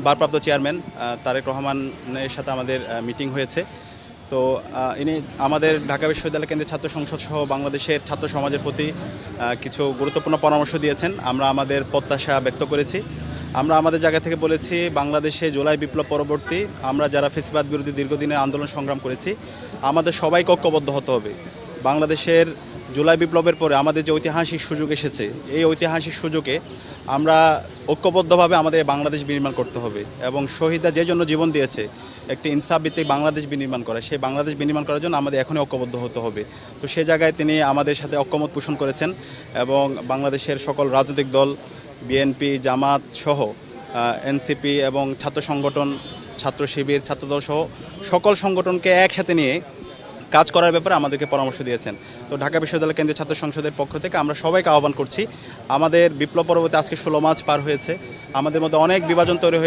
ভারপ্রাপ্ত চেয়ারম্যান তারেক রহমানের সাথে আমাদের মিটিং হয়েছে। তো ইনি আমাদের ঢাকা বিশ্ববিদ্যালয় কেন্দ্রের ছাত্র সংসদ সহ বাংলাদেশের ছাত্র সমাজের প্রতি কিছু গুরুত্বপূর্ণ পরামর্শ দিয়েছেন। আমরা আমাদের প্রত্যাশা ব্যক্ত করেছি। আমরা আমাদের জায়গা থেকে বলেছি, বাংলাদেশে জুলাই বিপ্লব পরবর্তী আমরা যারা ফ্যাসিবাদ বিরোধী দীর্ঘদিনের আন্দোলন সংগ্রাম করেছি, আমাদের সবাইকে ঐক্যবদ্ধ হতে হবে। বাংলাদেশের জুলাই বিপ্লবের পরে আমাদের যে ঐতিহাসিক সুযোগ এসেছে, এই ঐতিহাসিক সুযোগে আমরা ঐক্যবদ্ধভাবে আমাদের বাংলাদেশ বিনির্মাণ করতে হবে এবং শহীদরা যে জন্য জীবন দিয়েছে একটি ইনসাফ ভিত্তিক বাংলাদেশ বিনির্মাণ করা, সেই বাংলাদেশ বিনির্মাণ করার জন্য আমাদের এখনই ঐক্যবদ্ধ হতে হবে। তো সেই জায়গায় তিনি আমাদের সাথে ঐক্যমত পোষণ করেছেন এবং বাংলাদেশের সকল রাজনৈতিক দল, বিএনপি, জামাত সহ এনসিপি এবং ছাত্র সংগঠন, ছাত্র শিবির, ছাত্রদল সহ সকল সংগঠনকে একসাথে নিয়ে কাজ করার ব্যাপারে আমাদেরকে পরামর্শ দিয়েছেন। তো ঢাকা বিশ্ববিদ্যালয় কেন্দ্রীয় ছাত্র সংসদের পক্ষ থেকে আমরা সবাইকে আহ্বান করছি, আমাদের বিপ্লব পরবর্তী আজকে 16 মার্চ পার হয়েছে, আমাদের মধ্যে অনেক বিভাজন তৈরি হয়ে